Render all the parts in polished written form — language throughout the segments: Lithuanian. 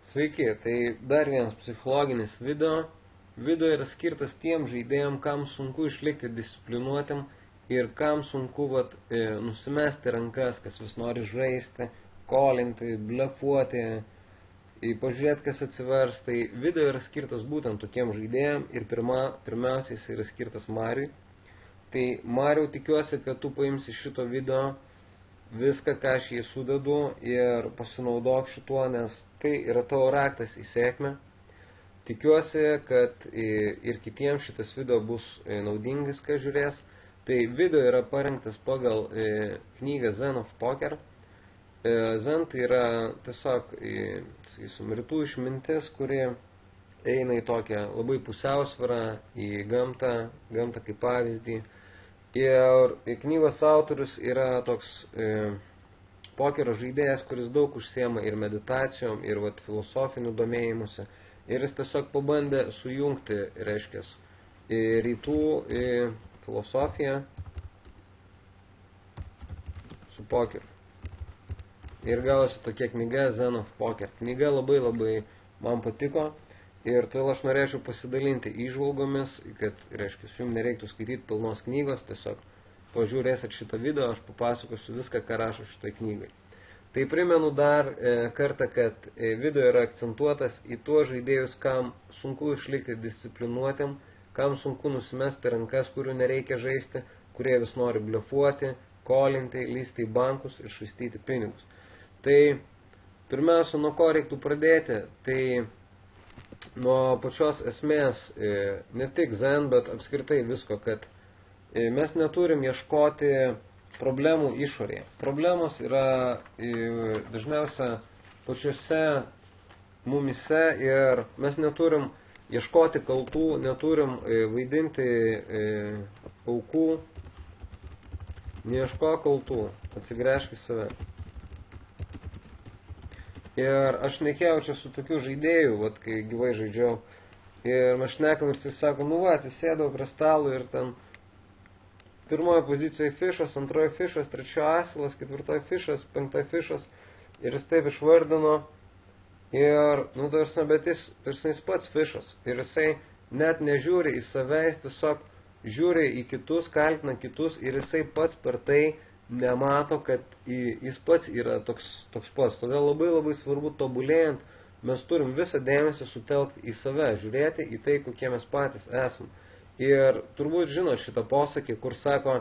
Sveiki, tai dar vienas psichologinis video. Video yra skirtas tiem žaidėjim, kam sunku išlikti disciplinuotam ir kam sunku nusimesti rankas, kas vis nori žaisti, kolinti, blefuoti, pažiūrėti, kas atsivers. Tai video yra skirtas būtent tokiem žaidėjim ir pirmiausiai jis yra skirtas Mariui. Tai Mariau, tikiuosi, kad tu paimsi šito video viską, ką aš jį sudedu ir pasinaudok šituo, nes tai yra tavo raktas į sėkmę. Tikiuosi, kad ir kitiems šitas video bus naudingas, kai žiūrės. Tai video yra parengtas pagal knygą Zen of Poker. Zen tai yra tiesiog rytų išmintis, kuri eina į tokią labai pusiausvyrą, į gamtą kaip pavyzdį. Ir knygos autorius yra toks pokerio žaidėjas, kuris daug užsiema ir meditacijom, ir filosofinių domėjimuose. Ir jis tiesiog pabandė sujungti, reiškia, rytų filosofiją su pokeriu. Ir gavosi tokia knyga Zen of Poker. Knyga labai man patiko ir todėl aš norėčiau pasidalinti įžvalgomis, kad, reiškia, jums nereiktų skaityti pilnos knygos, tiesiog pažiūrėsit šitą video, aš papasakosiu viską, ką rašo šitoj knygai. Tai primenu dar kartą, kad video yra akcentuotas į tuos žaidėjus, kam sunku išlikti disciplinuotam, kam sunku nusimesti rankas, kurių nereikia žaisti, kurie vis nori blefuoti, kolinti, lysti į bankus ir švaistyti pinigus. Tai pirmiausia, nuo ko reiktų pradėti, tai nuo pačios esmės, ne tik Zen, bet apskritai visko, kad mes neturim ieškoti problemų išorėje. Problemos yra dažniausia pačiuose mumise ir mes neturim ieškoti kaltų, neturim vaidinti aukų, neieško kaltų, atsigręžk į save. Ir aš nekėjau čia su tokiu žaidėju, kai gyvai žaidžiau, ir mes šnekam ir jis sako, atsisėdau prie stalo ir ten pirmoje pozicijoje fišas, antroje fišas, trečioje asilas, ketvirtoje fišas, penktoje fišas. Ir jis taip išvardino. Ir, bet jis pats fišas. Ir jisai net nežiūri į save, jis tiesiog žiūri į kitus, kaltina kitus. Ir jisai pats per tai nemato, kad jis pats yra toks pats. Todėl labai svarbu tobulėjant, mes turim visą dėmesį sutelkti į save, žiūrėti į tai, kokie mes patys esam. Ir turbūt žinot šitą posakį, kur sako,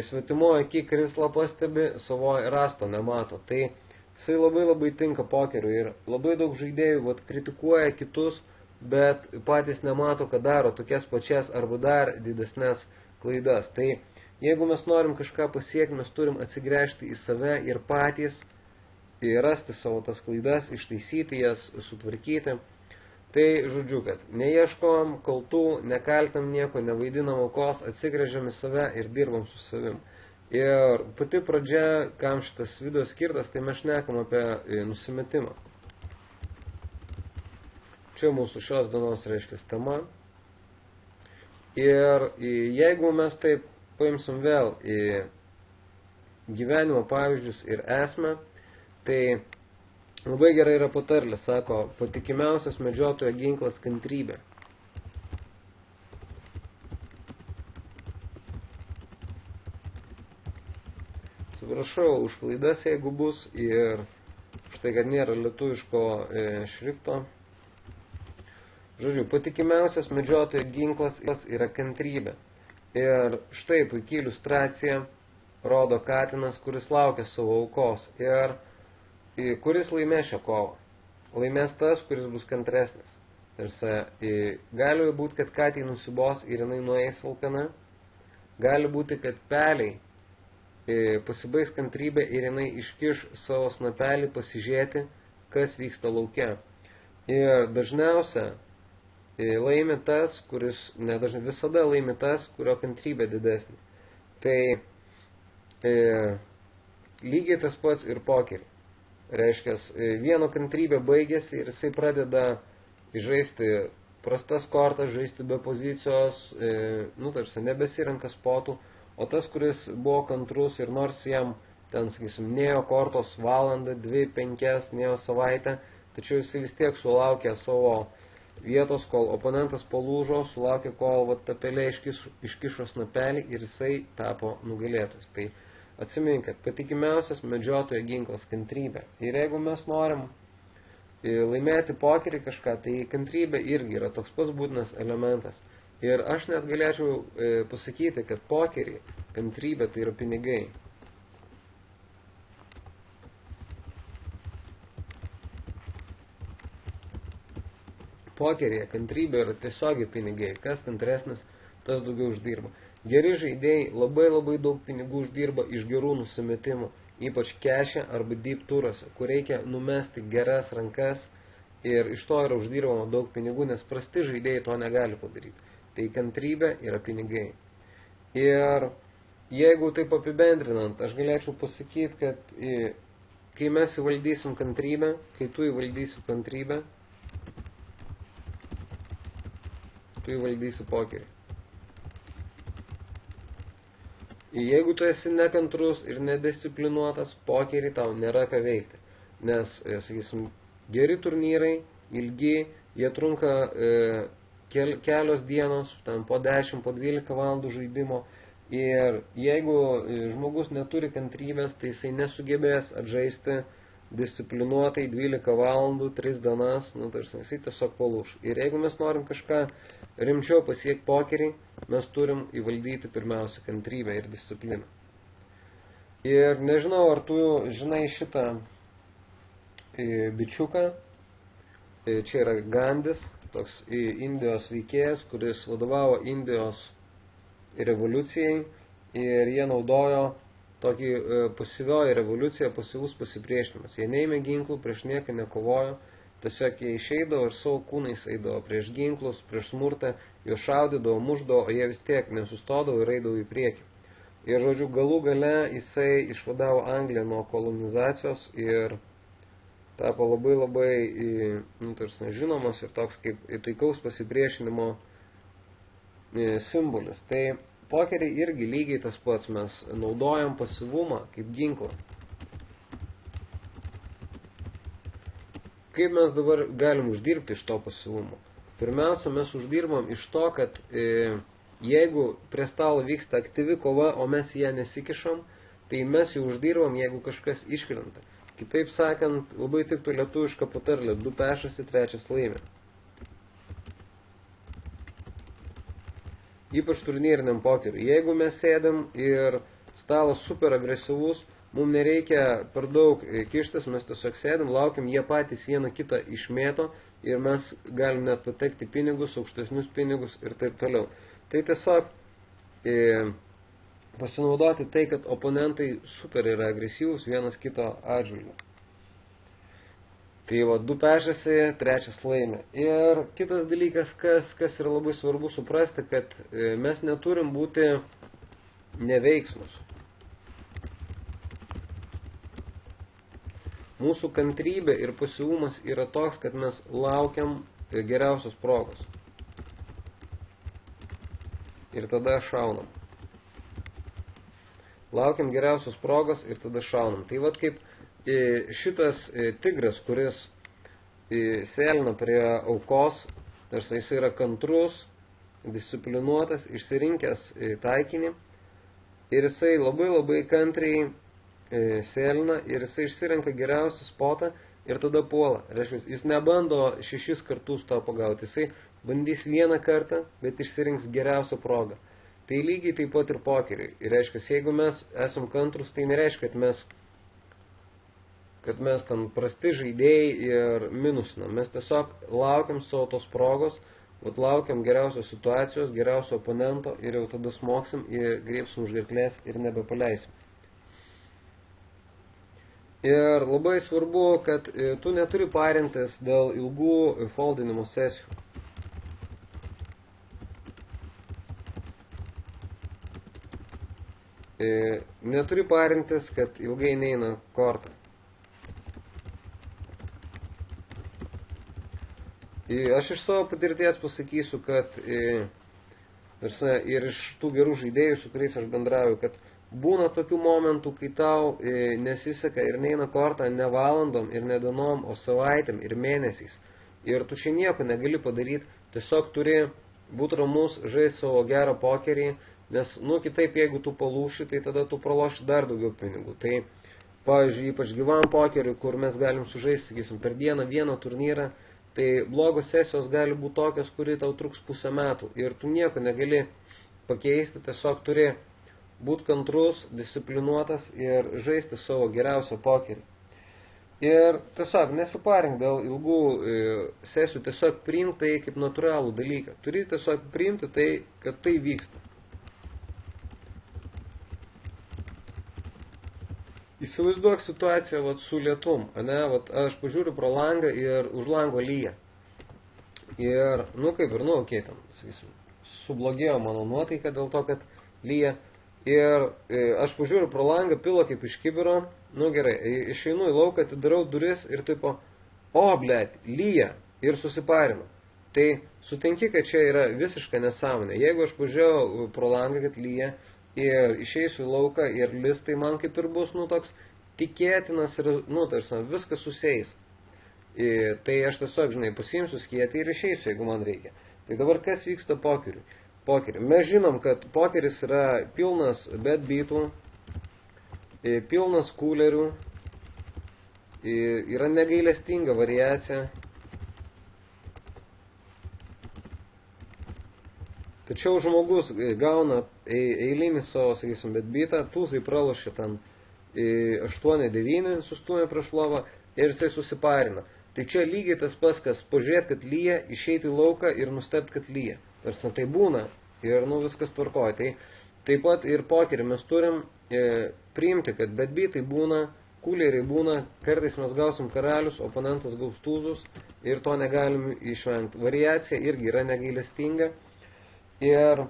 svetimoje akį krislą pastebi, savoje rasto nemato. Tai jisai labai tinka pokeriu ir labai daug žaidėjų kritikuoja kitus, bet patys nemato, kad daro tokias pačias arba dar didesnės klaidas. Tai jeigu mes norim kažką pasiekti, mes turim atsigręžti į save ir patys rasti savo tas klaidas, ištaisyti jas, sutvarkyti. Tai žodžiu, kad neieškom kaltų, nekaltam nieko, nevaidinam aukos, atsigręžiam į save ir dirbam su savim. Ir pati pradžia, kam šitas video skirtas, tai mes šnekam apie nusimetimą. Čia mūsų šios dienos reiškia tema. Ir jeigu mes taip paimsim vėl į gyvenimo pavyzdžius ir esmę, tai labai gerai yra patarlė, sako, patikimiausias medžiotojo ginklas kantrybė. Atsiprašau už klaidas, jeigu bus, ir štai, kad nėra lietuviško šrifto. Žodžiu, patikimiausias medžiotojo ginklas yra kantrybė. Ir štai puikiai iliustracija rodo katinas, kuris laukia savo aukos. Ir kuris laimės šią kovą? Laimės tas, kuris bus kantresnis. Gali būti, kad katei nusibos ir jinai nueis alkana. Gali būti, kad peliai pasibaigs kantrybė ir jinai iškiš savo snapelį pasižiūrėti, kas vyksta lauke. Ir dažniausia laimi tas, visada laimi tas, kurio kantrybė didesnė. Tai lygiai tas pats ir pokerį. Reiškia, vieno kantrybė baigėsi ir jisai pradeda žaisti prastas kortas, žaisti be pozicijos, nebesirenka spotų, o tas, kuris buvo kantrus ir nors jam ten, sakysim, nėjo kortos valandą, 2, 5, nėjo savaitę, tačiau jisai vis tiek sulaukė savo vietos, kol oponentas palūžo, sulaukė, kol vat, ta pelė iškišo snapelį ir jisai tapo nugalėtojas. Tai atsimink, kad patikimiausias medžiotojo ginklas kantrybė. Ir jeigu mes norim laimėti pokerį kažką, tai kantrybė irgi yra toks pats būtinas elementas. Ir aš net galėčiau pasakyti, kad pokerį kantrybė tai yra pinigai. Pokeryje kantrybė yra tiesiogiai pinigai. Kas kantresnis, tas daugiau uždirba. Geri žaidėjai labai daug pinigų uždirba iš gerų nusimetimų, ypač kešė arba deep turose, kur reikia numesti geras rankas ir iš to yra uždirbama daug pinigų, nes prasti žaidėjai to negali padaryti. Tai kantrybė yra pinigai. Ir jeigu taip apibendrinant, aš galėčiau pasakyti, kad kai mes įvaldysim kantrybę, kai tu įvaldysi kantrybę, tu įvaldysi pokerį. Jeigu tu esi nekantrus ir nedisciplinuotas, pokerį tau nėra ką veikti. Nes, sakysim, geri turnyrai, ilgi, jie trunka kelios dienos, ten po 10, po 12 valandų žaidimo. Ir jeigu žmogus neturi kantrybės, tai jisai nesugebės atžaisti disciplinuotai 12 valandų, 3 dienas, tarsi jisai tiesiog palūš. Ir jeigu mes norim kažką rimčiau pasiekti pokerį, mes turim įvaldyti pirmiausia kantrybę ir discipliną. Ir nežinau, ar tu žinai šitą bičiuką. Čia yra Gandis, toks Indijos veikėjas, kuris vadovavo Indijos revoliucijai ir jie naudojo tokį pasyvioji revoliucija, pasyvus pasipriešinimas. Jie neėmė ginklų, prieš nieką nekovojo, tiesiog jie išeidavo ir savo kūnais eidavo prieš ginklus, prieš smurtą, jo šaudydavo, muždavo, o jie vis tiek nesustodavo ir eidavo į priekį. Ir, žodžiu, galų gale jisai išvadavo Angliją nuo kolonizacijos ir tapo labai žinomas ir toks kaip taikaus pasipriešinimo simbolis. Tai pokerį irgi lygiai tas pats, mes naudojam pasyvumą kaip ginklą. Kaip mes dabar galim uždirbti iš to pasyvumo? Pirmiausia, mes uždirbam iš to, kad jeigu prie stalo vyksta aktyvi kova, o mes ją nesikišam, tai mes jau uždirbam, jeigu kažkas iškrenta. Kitaip sakant, labai tiktų lietuviška patarlė, 2 pešasi, 3 laimi. Ypač turnyriniam pokeriui. Jeigu mes sėdam ir stalas super agresyvus, mums nereikia per daug kištis, mes tiesiog sėdam, laukiam, jie patys vieną kitą išmėto ir mes galim net patekti pinigus, aukštesnius pinigus ir taip toliau. Tai tiesiog pasinaudoti tai, kad oponentai super yra agresyvūs vienas kito atžvilgiu. Tai 2 pešasi, 3 laimi. Ir kitas dalykas, kas yra labai svarbu suprasti, kad mes neturim būti neveiksmus. Mūsų kantrybė ir pasyvumas yra toks, kad mes laukiam geriausios progos. Ir tada šaunam. Laukiam geriausios progos ir tada šaunam. Tai vat kaip šitas tigras, kuris sėlina prie aukos, tarsi jis yra kantrus, disciplinuotas, išsirinkęs taikinį ir jisai labai kantriai sėlina ir jisai išsirenka geriausią spotą ir tada puola. Reiškia, jis nebando 6 kartus to pagauti, jisai bandys 1 kartą, bet išsirinks geriausią progą. Tai lygiai taip pat ir pokeriui. Ir reiškia, jeigu mes esam kantrus, tai nereiškia, kad mes ten prasti žaidėjai ir minusinam. Mes tiesiog laukiam savo tos progos, laukiam geriausios situacijos, geriausio oponento ir jau tada smoksim ir griebsim už gerklės ir nebepaleisim. Ir labai svarbu, kad tu neturi parintis dėl ilgų foldinimo sesijų. Neturi parintis, kad ilgai neina kortą. Aš iš savo patirties pasakysiu, kad ir iš tų gerų žaidėjų, su kuriais aš bendrauju, kad būna tokių momentų, kai tau nesiseka ir neina kortą ne valandom ir ne dienom, o savaitėm ir mėnesiais. Ir tu čia nieko negali padaryti, tiesiog turi būti ramus, žaisti savo gerą pokerį, nes, kitaip, jeigu tu palūši, tai tada tu praloši dar daugiau pinigų. Tai, pavyzdžiui, ypač gyvam pokeriui, kur mes galim sužaisti, sakysim, per dieną vieną turnyrą, tai blogos sesijos gali būti tokios, kuri tau truks pusę metų. Ir tu nieko negali pakeisti, tiesiog turi būti kantrus, disciplinuotas ir žaisti savo geriausią pokerį. Ir tiesiog nesiparink dėl ilgų sesijų, tiesiog priimti tai kaip natūralų dalyką. Turi tiesiog priimti tai, kad tai vyksta. Įsivaizduok situaciją su lietum, ane, aš pažiūriu pro langą ir už lango lyja. Ir, ten, sakysim, sublogėjo mano nuotaika dėl to, kad lyja. Ir aš pažiūriu pro langą, pila kaip iš kibiro, gerai, išeinu į lauką, atidarau duris ir tipo, lyja, ir susiparinu. Tai sutinki, kad čia yra visiška nesąmonė. Jeigu aš pažiūrėjau pro langą, kad lyja, ir išeisiu į lauką ir lis, tai man kaip ir bus, toks tikėtinas ir, viskas susieis. Tai aš tiesiog, pasiimsiu skėtį ir išeisiu, jeigu man reikia. Tai dabar kas vyksta pokeriui? Mes žinom, kad pokeris yra pilnas bet beatų, pilnas kulerių, yra negailestinga variacija. Tačiau žmogus gauna eilinį savo, sakysim, bet beatą, tūzai pralošia ten 8-9, sustūmė prieš lovą ir jisai susiparina. Tai čia lygiai tas pats, kas pažiūrėti, kad lyja, išeiti į lauką ir nustebti, kad lyja. Tarsi tai būna ir viskas tvarkoja. Tai taip pat ir pokerį mes turim priimti, kad bet beatai būna, kuleriai būna, kartais mes gausim karalius, oponentas gaus tūzus ir to negalim išvengti. Variacija irgi yra negailestinga ir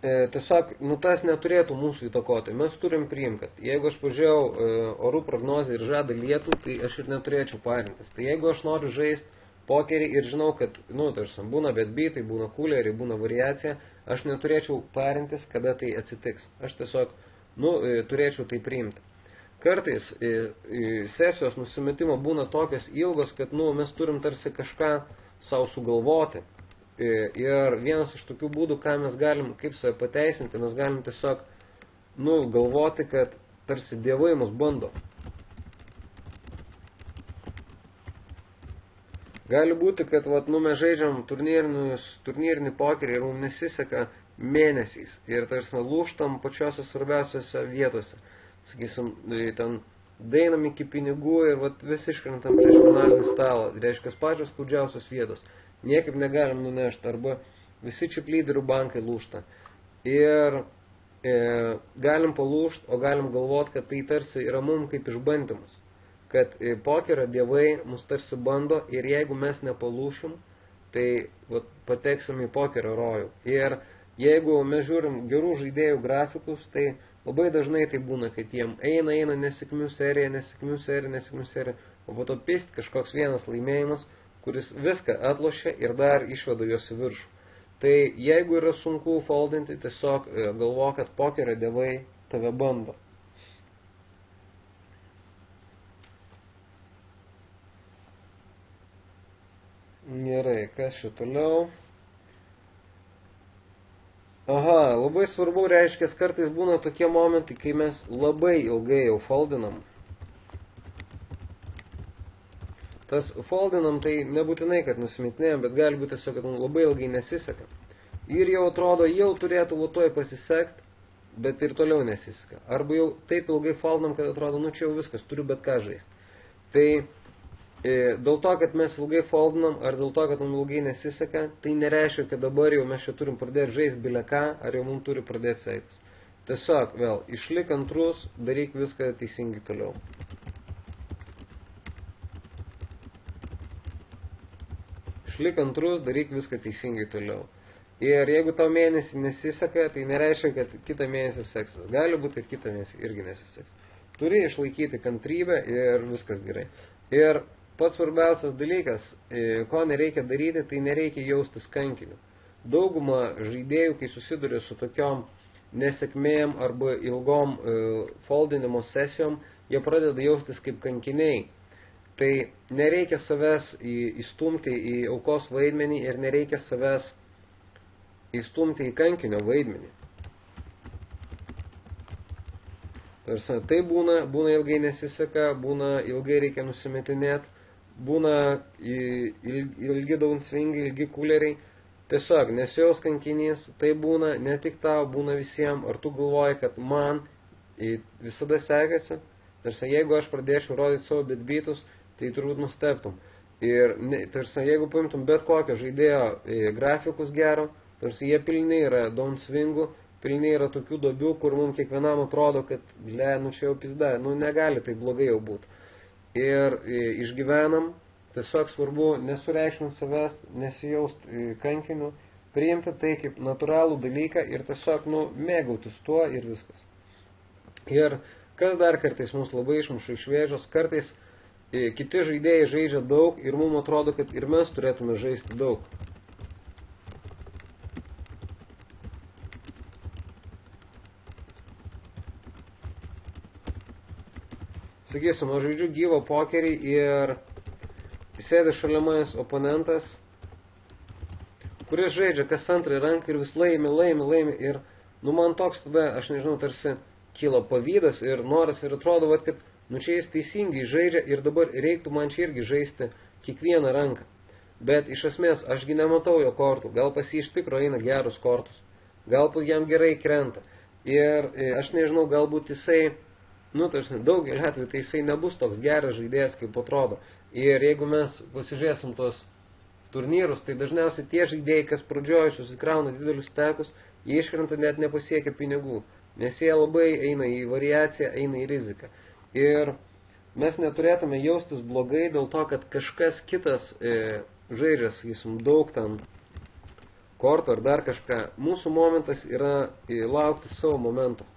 tiesiog, tas neturėtų mūsų įtakoti. Mes turim priimti, kad jeigu aš pažiūrėjau orų prognozę ir žada lietų, tai aš ir neturėčiau parintis. Tai jeigu aš noriu žaisti pokerį ir žinau, kad, būna bet beatai, būna kuleriai, būna variacija, aš neturėčiau parintis, kada tai atsitiks. Aš tiesiog, turėčiau tai priimti. Kartais sesijos nusimetimo būna tokios ilgos, kad, mes turim tarsi kažką savo sugalvoti. Ir vienas iš tokių būdų, ką mes galim, kaip save pateisinti, mes galim tiesiog, galvoti, kad tarsi dievai mus bando. Gali būti, kad, mes žaidžiam turnyrinį pokerį ir mums nesiseka mėnesiais. Ir tarsi lūžtam pačiose svarbiausiose vietose. Sakysim, ten dainam iki pinigų ir visi iškrentam prieš finalinį stalą. Tai reiškia, pačios skaudžiausios vietos. Niekaip negalim nunešti, arba visi čip lyderių bankai lūžta. Ir galim palūžti, o galim galvoti, kad tai tarsi yra mums kaip išbandymas. Kad pokerio dievai mus tarsi bando ir jeigu mes nepalūšim, tai pateksim į pokerio rojų. Ir jeigu mes žiūrim gerų žaidėjų grafikus, tai labai dažnai tai būna, kad jiem eina nesėkmių serija, o po to pist kažkoks vienas laimėjimas, kuris viską atlošia ir dar išveda juos į viršų. Tai jeigu yra sunku foldinti, tiesiog galvo, kad pokerio dievai tave bando. Gerai, kas čia toliau? Labai svarbu reiškia, kartais būna tokie momentai, kai mes labai ilgai jau foldinam. Tas foldinam tai nebūtinai, kad nusimetinėjom, bet gali būti tiesiog, kad labai ilgai nesiseka. Ir jau atrodo, jau turėtų toj pasisekti, bet ir toliau nesiseka. Arba jau taip ilgai foldinam, kad atrodo, čia jau viskas, turiu bet ką žaisti. Tai dėl to, kad mes ilgai foldinam, ar dėl to, kad mums ilgai nesiseka, tai nereiškia, kad dabar jau mes čia turim pradėti žaisti bile ką, ar jau mums turi pradėti sektis. Tiesiog, vėl, išlik kantrus, daryk viską teisingai toliau. Išlik kantrus, daryk viską teisingai toliau. Ir jeigu tau mėnesį nesiseka, tai nereiškia, kad kitą mėnesį seksis. Gali būti, kad kitą mėnesį irgi nesiseks. Turi išlaikyti kantrybę ir viskas gerai. Ir pats svarbiausias dalykas, ko nereikia daryti, tai nereikia jaustis kankiniu. Dauguma žaidėjų, kai susiduria su tokiom nesėkmėm arba ilgom foldinimo sesijom, jie pradeda jaustis kaip kankiniai. Tai nereikia savęs įstumti į aukos vaidmenį ir nereikia savęs įstumti į kankinio vaidmenį. Tai būna ilgai nesiseka, būna ilgai reikia nusimetinėti, būna ilgi downswingai, ilgi kuleriai. Tiesiog nesijaus kankinys, tai būna ne tik tau, būna visiems. Ar tu galvoji, kad man visada sekasi? Tarsi, jeigu aš pradėčiau rodyti savo bitbytus, tai turbūt nustebtum. Ir tarsi, jeigu paimtum bet kokio žaidėjo grafikus gero, tarsi jie pilni yra downswingų, pilni yra tokių duobių, kur mums kiekvienam atrodo, kad čia jau pizda, negali tai blogai jau būti. Ir išgyvenam, tiesiog svarbu nesureikšminti savęs, nesijaust kankiniu, priimti tai kaip natūralų dalyką ir tiesiog mėgautis tuo ir viskas. Ir kas dar kartais mus labai išmuša iš vėžos, kartais kiti žaidėjai žaidžia daug ir mums atrodo, kad ir mes turėtume žaisti daug. Sakysim, aš žaidžiu gyvą pokerį ir sėdi šalia manęs oponentas, kuris žaidžia kas antrą ranką ir vis laimi ir man toks tada, aš nežinau, tarsi kyla pavydas ir noras ir atrodo, kad čia jis teisingai žaidžia ir dabar reiktų man čia irgi žaisti kiekvieną ranką. Bet iš esmės ašgi nematau jo kortų, gal pas jį iš tikro eina gerus kortus, galbūt jam gerai krenta ir aš nežinau, galbūt jisai daugelį atveju tai jisai nebus toks geras žaidėjas, kaip atrodo. Ir jeigu mes pasižiūrėsim tos turnyrus, tai dažniausiai tie žaidėjai, kas pradžioje susikrauna didelius stekus, jie iškrenta net nepasiekia pinigų, nes jie labai eina į variaciją, eina į riziką. Ir mes neturėtume jaustis blogai dėl to, kad kažkas kitas žaidžia, sakysim, daug ten kortų ar dar kažką. Mūsų momentas yra laukti savo momento.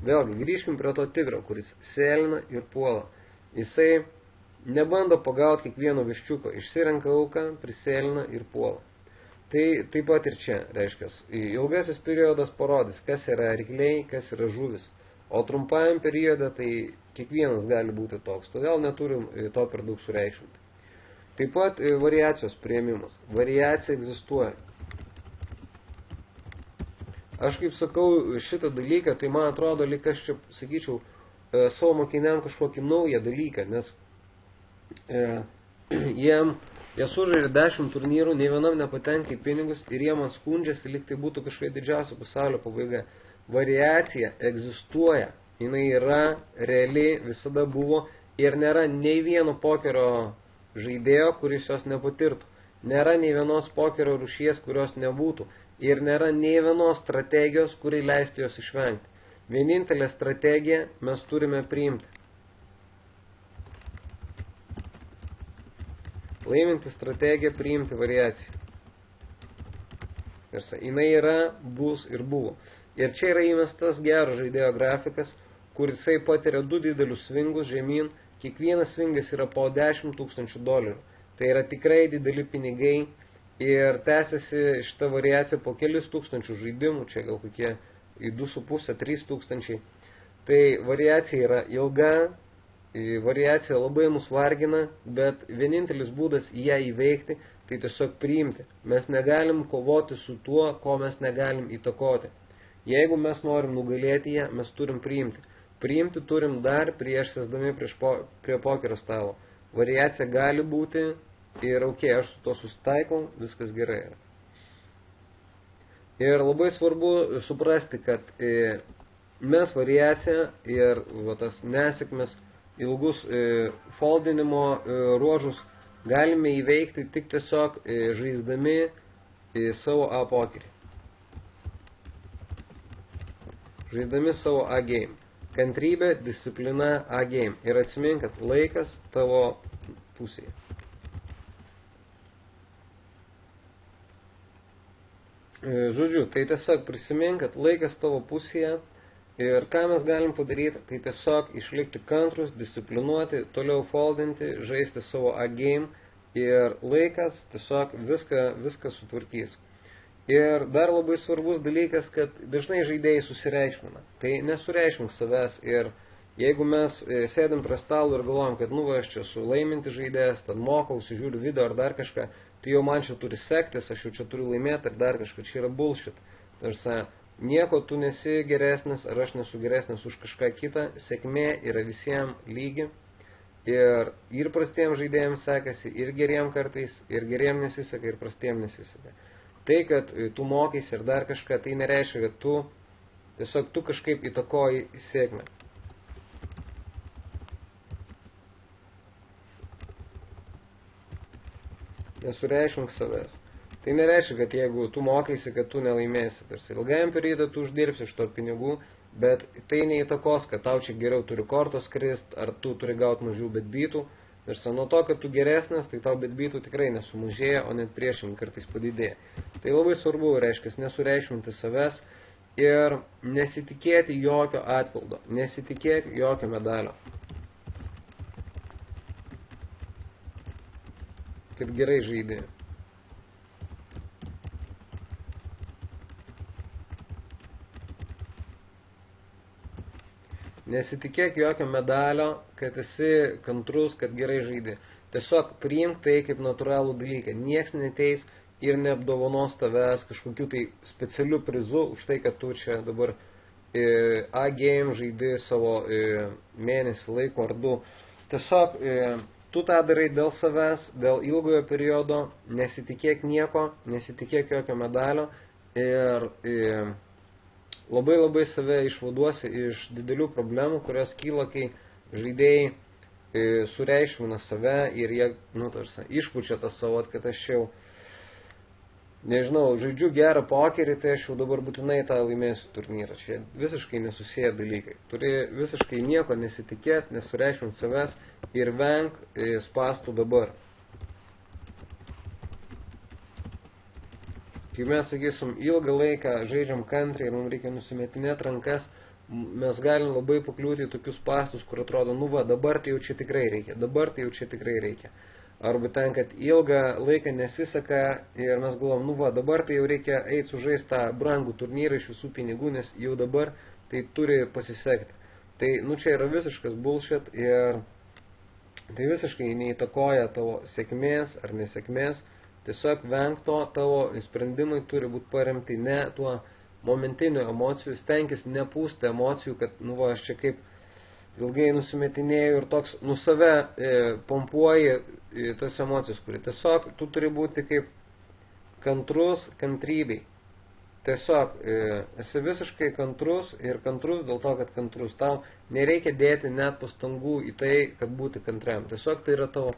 Vėlgi, grįžkim prie to tigro, kuris sėlina ir puola. Jisai nebando pagauti kiekvieno viščiuko, išsirenka auką, prisėlina ir puola. Tai taip pat ir čia, reiškia, ilgasis periodas parodys, kas yra rykliai, kas yra žuvis. O trumpajam periode tai kiekvienas gali būti toks, todėl neturim to per daug sureikšminti. Taip pat variacijos priėmimas. Variacija egzistuoja. Aš kaip sakau šitą dalyką, tai man atrodo, lyg aš čia sakyčiau savo mokiniam kažkokį naują dalyką, nes jie sužaidė 10 turnyrų, nei vienam nepatenka į pinigus ir jie man skundžiasi, lyg tai būtų kažkokia didžiausia pasaulio pabaiga. Variacija egzistuoja, jinai yra reali, visada buvo ir nėra nei vieno pokerio žaidėjo, kuris jos nepatirtų. Nėra nei vienos pokerio rūšies, kurios nebūtų. Ir nėra nei vienos strategijos, kuri leistų jos išvengti. Vienintelė strategija mes turime priimti. Laiminti strategiją priimti variaciją. Jinai yra, bus ir buvo. Ir čia yra įmestas geras žaidėjo grafikas, kur jisai patiria 2 didelius svingus žemyn. Kiekvienas svingas yra po $10,000. Tai yra tikrai dideli pinigai. Ir tęsiasi šitą variaciją po kelis tūkstančių žaidimų, čia gal kokie 2,5–3 tūkstančiai. Tai variacija yra ilga, variacija labai mus vargina, bet vienintelis būdas ją įveikti, tai tiesiog priimti. Mes negalim kovoti su tuo, ko mes negalim įtakoti. Jeigu mes norim nugalėti ją, mes turim priimti. Priimti turim dar prieš sėsdami prie pokerio stalo. Variacija gali būti ir aš su to susitaikau, viskas gerai yra. Ir labai svarbu suprasti, kad mes variaciją ir tas nesėkmes, ilgus foldinimo ruožus galime įveikti tik tiesiog žaisdami savo A-pokerį. Žaisdami savo A-game. Kantrybė, disciplina, A-game. Ir atsimink, kad laikas tavo pusėje. Žodžiu, tai tiesiog prisimink, kad laikas tavo pusėje ir ką mes galim padaryti, tai tiesiog išlikti kantrus, disciplinuoti, toliau foldinti, žaisti savo A-game ir laikas tiesiog viską sutvarkys. Ir dar labai svarbus dalykas, kad dažnai žaidėjai susireikšmina. Tai nesureikšmink savęs ir jeigu mes sėdim prie stalo ir galvojam, kad aš čia esu laiminti žaidėjas, tad mokausi, žiūriu video ar dar kažką, tai jau man čia turi sektis, aš jau čia turiu laimėti ar dar kažką, čia yra bullshit. Tarsi, nieko tu nesi geresnis ar aš nesu geresnis už kažką kitą, sėkmė yra visiems lygi. Ir prastiems žaidėjams sekasi, ir geriem kartais, ir geriem nesiseka, ir prastiem nesiseka. Tai, kad tu mokaisi ir dar kažką, tai nereiškia, kad tiesiog tu kažkaip įtakoji sėkmę. Nesureikšmink savęs. Tai nereiškia, kad jeigu tu mokaisi, kad tu nelaimėsi. Tarsi ilgajam periodui tu uždirbsi iš to pinigų, bet tai neįtakos, kad tau čia geriau turi kortos krist, ar tu turi gauti mažiau betbytų. Ir nuo to, kad tu geresnis, tai tau betbytų tikrai nesumažėja, o net priešingai kartais padidėja. Tai labai svarbu, reiškia, nesureikšminti savęs ir nesitikėti jokio atpildo, nesitikėti jokio medalio. Kad gerai žaidė. Nesitikėk jokio medalio, kad esi kantrus, kad gerai žaidži. Tiesiog priimk tai kaip natūralų dalyką. Nieks neteis ir neapdovanos tavęs kažkokiu tai specialiu prizu už tai, kad tu čia dabar A-game žaidži savo mėnesį laiko ar du. Tiesiog tu tą darai dėl savęs, dėl ilgojo periodo, nesitikėk nieko, nesitikėk jokio medalio ir labai save išvaduosi iš didelių problemų, kurios kyla, kai žaidėjai sureikšmina save ir jie, išpučia tą savo, kad aš jau, nežinau, žaidžiu gerą pokerį, tai aš jau dabar būtinai tą laimėsiu turnyrą. Čia visiškai nesusiję dalykai. Turi visiškai nieko nesitikėti, nesureikšminti savęs ir venk spąstų dabar. Kai mes, sakysim, ilgą laiką žaidžiam kantriai ir mums reikia nusimetinėti rankas, mes galim labai pakliūti į tokius spąstus, kur atrodo, dabar tai jau čia tikrai reikia. Arba ten, kad ilgą laiką nesiseka ir mes galvom, dabar tai jau reikia eiti sužaisti tą brangų turnyrą iš visų pinigų, nes jau dabar tai turi pasisekti. Tai, čia yra visiškas bullshit ir tai visiškai neįtakoja tavo sėkmės ar nesėkmės. Tiesiog venk to, tavo sprendimai turi būti paremti ne tuo momentiniu emocijų, stenkis nepūsti emocijų, kad, aš čia kaip ilgai nusimetinėjau ir toks, save pompuoji tas emocijas, kuri tiesiog tu turi būti kaip kantrus kantrybei. Tiesiog esi visiškai kantrus ir kantrus dėl to, kad kantrus. Tau nereikia dėti net pastangų į tai, kad būti kantriam. Tiesiog tai yra tavo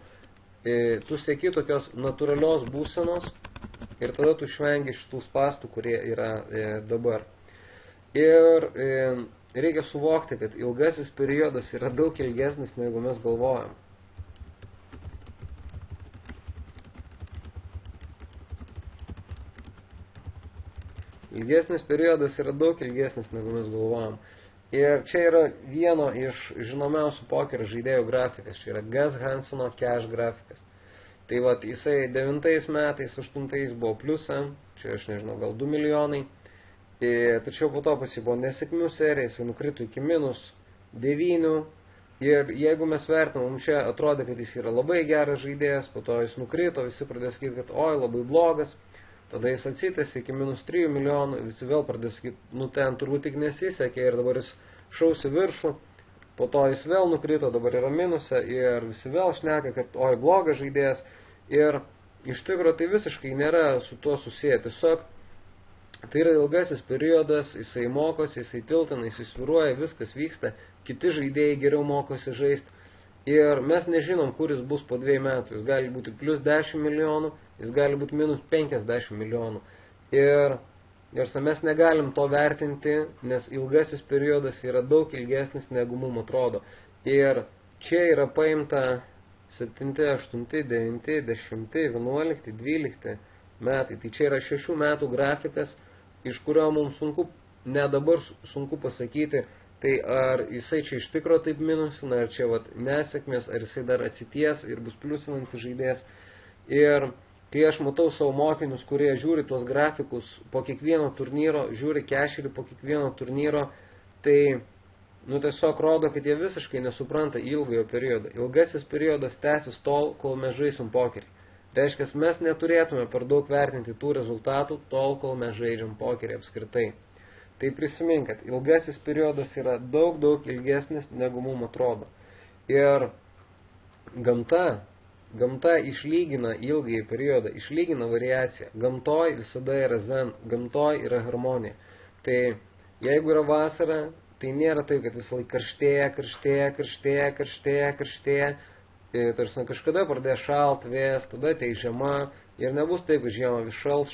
tu sieki tokios natūralios būsenos ir tada tu švengi šitų spąstų, kurie yra dabar. Ir reikia suvokti, kad ilgasis periodas yra daug ilgesnis, negu mes galvojam. Ilgesnis periodas yra daug ilgesnis, negu mes galvojam. Ir čia yra vieno iš žinomiausių pokerio žaidėjų grafikas. Čia yra Gus Hansono cash grafikas. Tai jisai 9 metais, 8 buvo pliusą, čia aš nežinau, gal 2 milijonai. Tačiau po to buvo nesėkmių serija, jisai nukrito iki -9. Ir jeigu mes vertinam, čia atrodo, kad jis yra labai geras žaidėjas, po to jis nukrito, visi pradėjo sakyti, kad labai blogas. Tada jis atsitėsi iki -3 milijonų, visi vėl pradės sakyti, ten turbūt tik nesisekė ir dabar jis šausi viršų, po to jis vėl nukrito, dabar yra minuse ir visi vėl šneka, kad blogas žaidėjas ir iš tikrųjų tai visiškai nėra su tuo susiję, tiesiog tai yra ilgasis periodas, jisai mokosi, jisai tiltina, jisai sviruoja, viskas vyksta, kiti žaidėjai geriau mokosi žaisti. Ir mes nežinom, kur jis bus po 2 metų. Jis gali būti plus 10 milijonų, jis gali būti minus 50 milijonų. Ir mes negalim to vertinti, nes ilgasis periodas yra daug ilgesnis, negu mums atrodo. Ir čia yra paimta 7, 8, 9, 10, 11, 12 metai. Tai čia yra 6 metų grafikas, iš kurio mums ne dabar sunku pasakyti, tai ar jisai čia iš tikro taip minusina, ar čia nesėkmės, ar jisai dar atsities ir bus pliusinantis žaidėjas. Ir kai aš matau savo mokinius, kurie žiūri tuos grafikus po kiekvieno turnyro, žiūri kešerį po kiekvieno turnyro, tai tiesiog rodo, kad jie visiškai nesupranta ilgojo periodo. Ilgasis periodas tęsis tol, kol mes žaisim pokerį. Reiškia, mes neturėtume per daug vertinti tų rezultatų tol, kol mes žaidžiam pokerį apskritai. Tai prisimink, kad ilgasis periodas yra daug ilgesnis, negu mums atrodo. Ir gamta išlygina ilgąjį periodą, išlygina variaciją. Gamtoj visada yra zen, gamtoj yra harmonija. Tai jeigu yra vasara, tai nėra taip, kad visą laiką karštėja. Tarsi kažkada pradės šalt, vės, tada tai žiema. Ir nebus taip, kad žiema vis šals.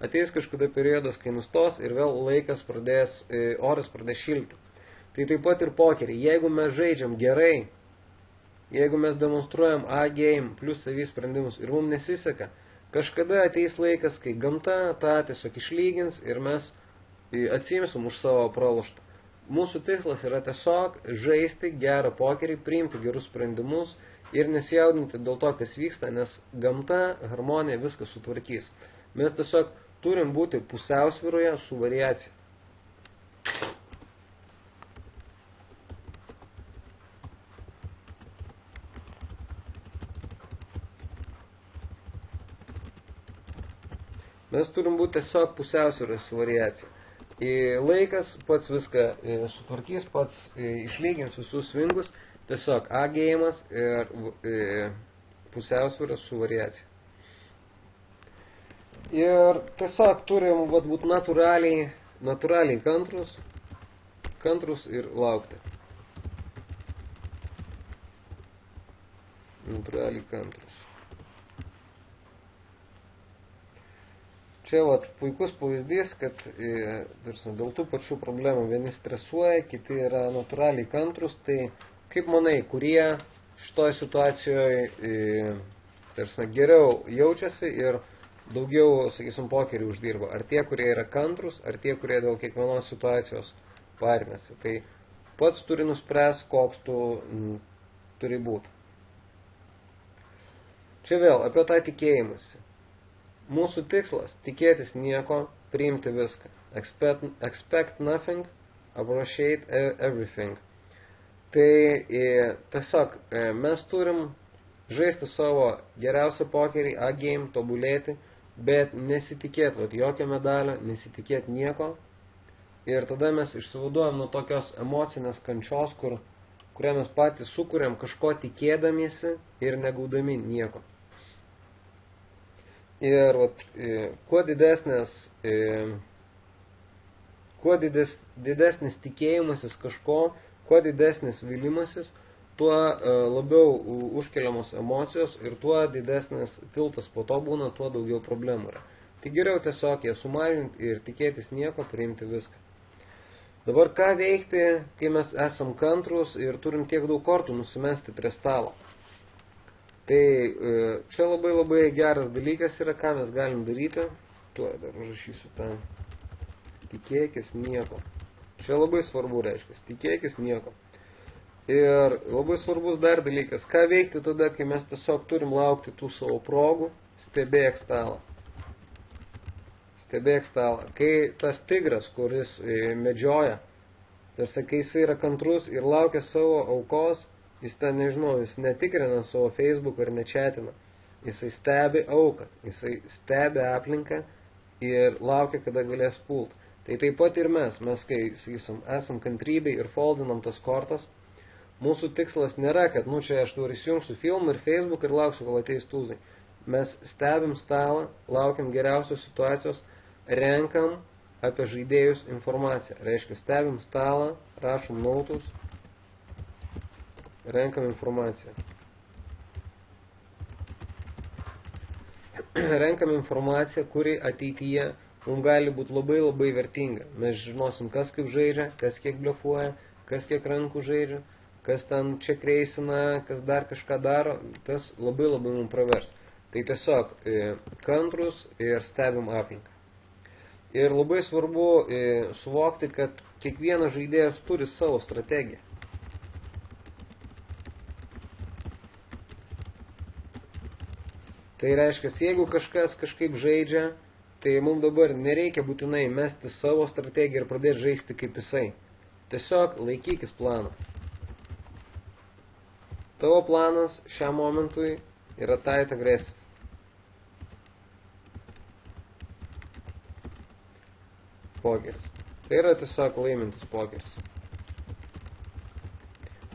Ateis kažkada periodas, kai nustos ir vėl oras pradės šilti. Tai taip pat ir pokerį. Jeigu mes žaidžiam gerai, jeigu mes demonstruojam A-game plus savį sprendimus ir mums nesiseka, kažkada ateis laikas, kai gamta tą tiesiog išlygins ir mes atsimsim už savo praloštą. Mūsų tikslas yra tiesiog žaisti gerą pokerį, priimti gerus sprendimus ir nesijaudinti dėl to, kas vyksta, nes gamta, harmonija viską sutvarkys. Mes tiesiog turim būti pusiausvyroje su variacija. Mes turim būti tiesiog pusiausvyroje su variacija. Laikas pats viską sutvarkys, pats išlygins visus svingus, tiesiog A-geimas ir pusiausvyras su variacija. Ir tiesiog turim būti natūraliai kantrus ir laukti. Natūraliai kantrus. Čia puikus pavyzdys, kad dėl tų pačių problemų vieni stresuoja, kiti yra natūraliai kantrus. Tai kaip manai, kurie šitoje situacijoje geriau jaučiasi ir daugiau, sakysim, pokerį uždirba? Ar tie, kurie yra kantrus, ar tie, kurie dėl kiekvienos situacijos parinasi? Tai pats turi nuspręs, koks tu turi būti. Čia vėl apie tą tikėjimąsi. Mūsų tikslas – tikėtis nieko, priimti viską. Expect nothing, appreciate everything. Tai tiesiog mes turim žaisti savo geriausią pokerį, A-game, tobulėti, bet nesitikėti jokio medalio, nesitikėti nieko. Ir tada mes išsivaduojam nuo tokios emocinės kančios, kurią mes patys sukuriam kažko tikėdamiesi ir negaudami nieko. Ir kuo didesnis tikėjimasis kažko, kuo didesnis vylimasis, tuo labiau užkeliamos emocijos ir tuo didesnis tiltas po to būna, tuo daugiau problemų yra. Tai geriau tiesiog ją sumažinti ir tikėtis nieko, priimti viską. Dabar ką veikti, kai mes esam kantrus ir turim tiek daug kortų nusimesti prie stalo? Tai čia labai geras dalykas yra, ką mes galim daryti. Tuo dar užrašysiu tą. Tikėkis nieko. Čia labai svarbu reiškia. Tikėkis nieko. Ir labai svarbus dar dalykas. Ką veikti tada, kai mes tiesiog turim laukti tų savo progų? Stebėk stalą. Stebėk stalą. Kai tas tigras, kuris medžioja, tarsi kai jis yra kantrus ir laukia savo aukos, jis ten, nežinau, jis netikrina savo Facebook ar nechatina. Jisai stebi auką, jisai stebi aplinką ir laukia, kada galės pult. Tai taip pat ir mes, kai esam kantrybėj ir foldinam tas kortas, mūsų tikslas nėra, kad, čia aš dabar įsijungsiu filmą ir Facebook ir lauksiu, kol ateis tūzai. Mes stebim stalą, laukiam geriausios situacijos, renkam apie žaidėjus informaciją. Reiškia, stebim stalą, rašom nautus, renkam informaciją. Renkam informaciją, kuri ateityje mums gali būti labai vertinga. Mes žinosim, kas kaip žaidžia, kas kiek blefuoja, kas kiek rankų žaidžia, kas ten čia kreisina, kas dar kažką daro. Tas labai mums pravers. Tai tiesiog kantrus ir stebim aplinką. Ir labai svarbu suvokti, kad kiekvienas žaidėjas turi savo strategiją. Tai reiškia, jeigu kažkas kažkaip žaidžia, tai mums dabar nereikia būtinai mesti savo strategiją ir pradėti žaisti kaip jisai. Tiesiog laikykis planą. Tavo planas šiam momentui yra tight aggressive. Pokeris. Tai yra tiesiog laimintis pokeris.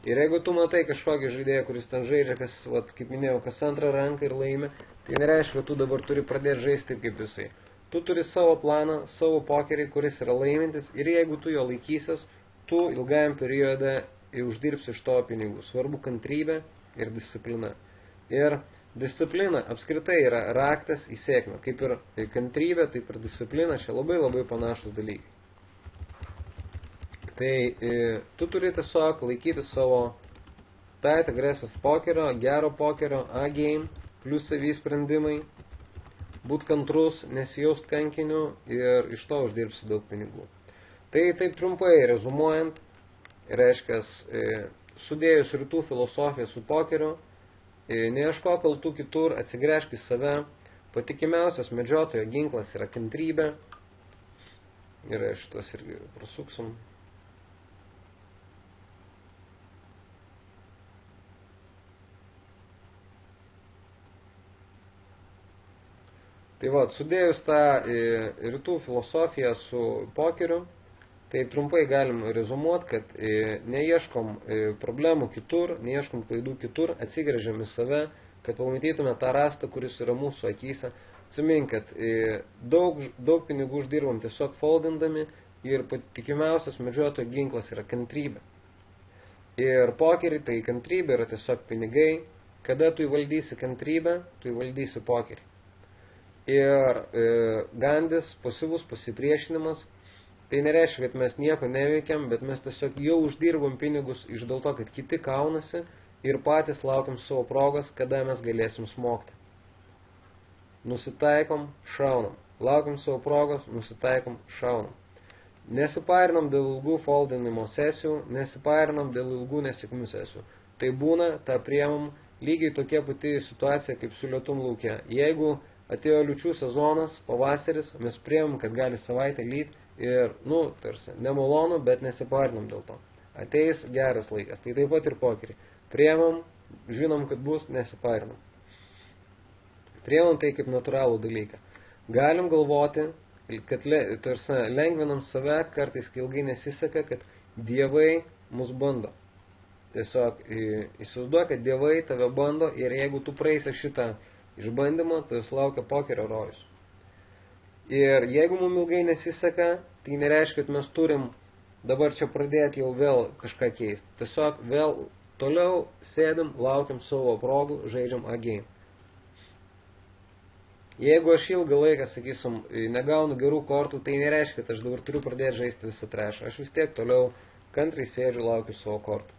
Ir jeigu tu matai kažkokį žaidėją, kuris ten žaidžia, kas, kaip minėjau, kas antrą ranką ir laimi, tai nereiškia, kad tu dabar turi pradėti žaisti kaip jisai. Tu turi savo planą, savo pokerį, kuris yra laimintis, ir jeigu tu jo laikysies, tu ilgajam periode uždirbsi iš to pinigų. Svarbu kantrybė ir disciplina. Ir disciplina apskritai yra raktas į sėkmę. Kaip ir kantrybė, taip ir disciplina, čia labai panašus dalykai. Tai tu turi tiesiog laikyti savo tight aggressive pokerio, gero pokerio, A-game, plus savy sprendimai, būt kantrus, nesijaust kankiniu ir iš to uždirbsi daug pinigų. Tai taip trumpai rezumuojant, reiškia, sudėjus rytų filosofiją su pokeriu, neieškok kaltų kitur, atsigręžk į save, patikimiausias medžiotojo ginklas yra kantrybė, ir šitas irgi prasuksim. Tai sudėjus tą rytų filosofiją su pokeriu, tai trumpai galim rezumuoti, kad neieškom problemų kitur, neieškom klaidų kitur, atsigręžiam į save, kad pamatytume tą rastą, kuris yra mūsų akyse. Atsimink, kad daug pinigų uždirbam tiesiog foldindami ir patikimiausias medžiotojo ginklas yra kantrybė. Ir pokerį tai kantrybė yra tiesiog pinigai. Kada tu įvaldysi kantrybę, tu įvaldysi pokerį. Ir gandis, pasyvus pasipriešinimas, tai nereiškia, kad mes nieko neveikiam, bet mes tiesiog jau uždirbam pinigus iš dėl to, kad kiti kaunasi ir patys laukiam savo progos, kada mes galėsim smogti. Nusitaikom, šaunam. Laukiam savo progos, nusitaikom, šaunam. Nesipairinam dėl ilgų foldinimo sesijų, nesipairinam dėl ilgų nesėkmių sesijų. Tai būna, tą priemam, lygiai tokia pati situacija kaip su lietum lauke. Jeigu atėjo liūčių sezonas, pavasaris, mes priemam, kad gali savaitę lyt ir, tarsi, nemalonu, bet nesipairinam dėl to. Ateis geras laikas. Tai taip pat ir pokerį. Priemam, žinom, kad bus, nesipairinam. Priemam tai kaip natūralų dalyką. Galim galvoti, kad tarsi, lengvinam save, kartais kai ilgai nesiseka, kad dievai mus bando. Tiesiog įsivaizduok, kad dievai tave bando ir jeigu tu praeisi šitą išbandymą, tai jūs laukia pokerio rojus. Ir jeigu mums ilgai nesiseka, tai nereiškia, kad mes turim dabar čia pradėti jau vėl kažką keisti. Tiesiog vėl toliau sėdim, laukiam savo progų, žaidžiam A-game. Jeigu aš ilgą laiką, sakysim, negaunu gerų kortų, tai nereiškia, kad aš dabar turiu pradėti žaisti visą trešą. Aš vis tiek toliau kantriai sėdžiu, laukiu savo kortų.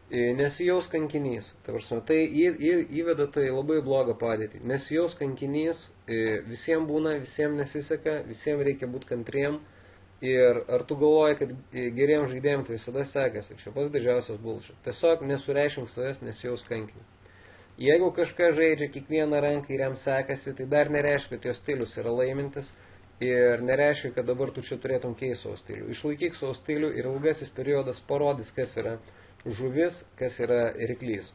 Nesijaus kankinys. Tai įveda tai labai blogą padėtį. Nesijaus kankinys, visiems būna, visiems nesiseka, visiems reikia būti kantriem. Ir ar tu galvoji, kad geriems žaidėjams tai visada sekasi? Čia pats didžiausias bullshit. Tiesiog nesureiškink savęs, nesijaus kankinį. Jeigu kažkas žaidžia kiekvieną ranką ir jam sekasi, tai dar nereiškia, kad jo stilius yra laimintis. Ir nereiškia, kad dabar tu čia turėtum keisti savo stilių. Išlaikyk savo stilių ir ilgasis periodas parodys, kas yra žuvis, kas yra ryklys.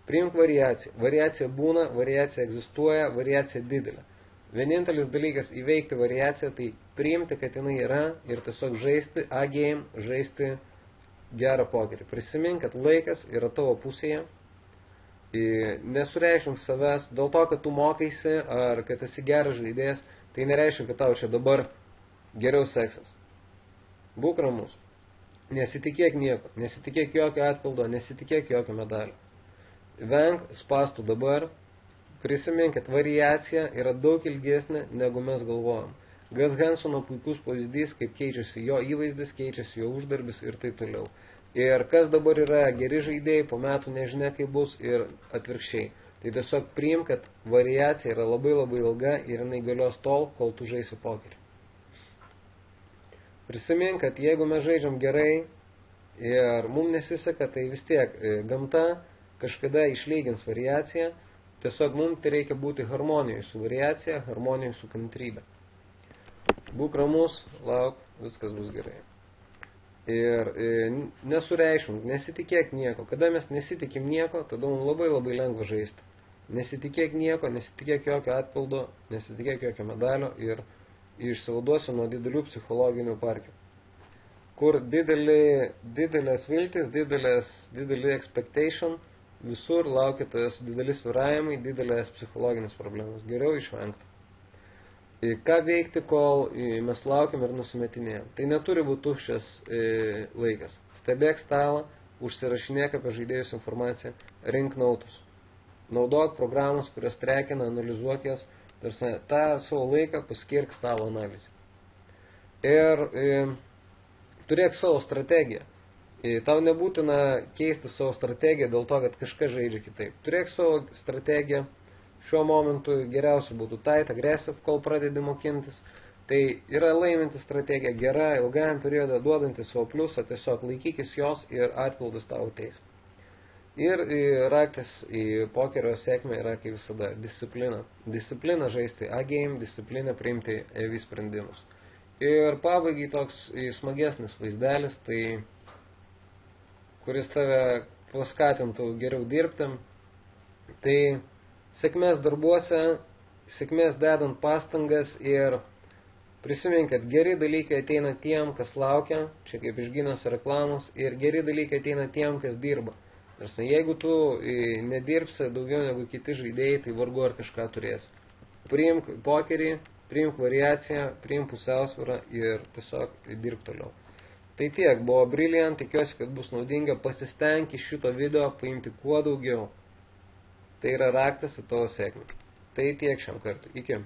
Priimk variaciją. Variacija būna, variacija egzistuoja, variacija didelė. Vienintelis dalykas įveikti variaciją, tai priimti, kad jinai yra ir tiesiog žaisti A-game, žaisti gerą pokerį. Prisimink, kad laikas yra tavo pusėje. Nesureiškink savęs dėl to, kad tu mokaisi ar kad esi geras žaidėjas, tai nereiškia, kad tau čia dabar geriau seksas. Būk ramus. Nesitikėk nieko, nesitikėk jokio atpildo, nesitikėk jokio medalio. Venk spastų dabar, prisimink, kad variacija yra daug ilgesnė, negu mes galvojam. Gus Hansono puikus pavyzdys, kaip keičiasi jo įvaizdis, keičiasi jo uždarbis ir taip toliau. Ir kas dabar yra geri žaidėjai, po metų nežinia kaip bus ir atvirkščiai. Tai tiesiog priim, kad variacija yra labai ilga ir jinai galios tol, kol tu žaisi pokerį. Prisimink, kad jeigu mes žaidžiam gerai ir mums nesiseka, tai vis tiek gamta kažkada išlygins variaciją Tiesiog mums tai reikia būti harmonijoje su variacija, harmonijoje su kantrybė. Būk ramus, lauk, viskas bus gerai. Ir nesureikšmink, nesitikėk nieko. Kada mes nesitikim nieko, tada mums labai lengva žaisti. Nesitikėk nieko, nesitikėk jokio atpildo, nesitikėk jokio medalio ir išsivaduosiu nuo didelių psichologinių parkių. Kur didelės viltis, didelį expectation, visur laukia tas didelis svyravimai, didelės psichologinės problemas. Geriau išvengti. Ką veikti, kol mes laukiam ir nusimetinėjam? Tai neturi būti tuščias laikas. Stebėk stalą, užsirašinėk apie žaidėjus informaciją, rink nautus. Naudok programas, kurios trekina, analizuok jas, tarsi tą savo laiką paskirk stalo analizę. Ir turėk savo strategiją. Tau nebūtina keisti savo strategiją dėl to, kad kažkas žaidžia kitaip. Turėk savo strategiją. Šiuo momentu geriausia būtų tight, aggressive, kol pradedi mokintis. Tai yra laiminti strategija gera, ilgajam periode duodanti savo pliusą, tiesiog laikykis jos ir atpildas tau ateis. Ir raktas į pokerio sėkmę yra kaip visada disciplina. Disciplina žaisti A-game, disciplina priimti EV sprendimus. Ir pabaigai toks smagesnis vaizdelis, tai kuris tave paskatintų geriau dirbti, tai sėkmės darbuose, sėkmės dedant pastangas ir prisimink, kad geri dalykai ateina tiem, kas laukia, čia kaip iš Gineso reklamos, ir geri dalykai ateina tiem, kas dirba. Nes jeigu tu nedirbsi daugiau negu kiti žaidėjai, tai vargu ar kažką turėsi. Priimk pokerį, priimk variaciją, priimk pusiausvyrą ir tiesiog dirbk toliau. Tai tiek, buvo brilliant, tikiuosi, kad bus naudinga, pasistenk iš šito video paimti kuo daugiau. Tai yra raktas į tavo sėkmę. Tai tiek šiam kartui. Iki.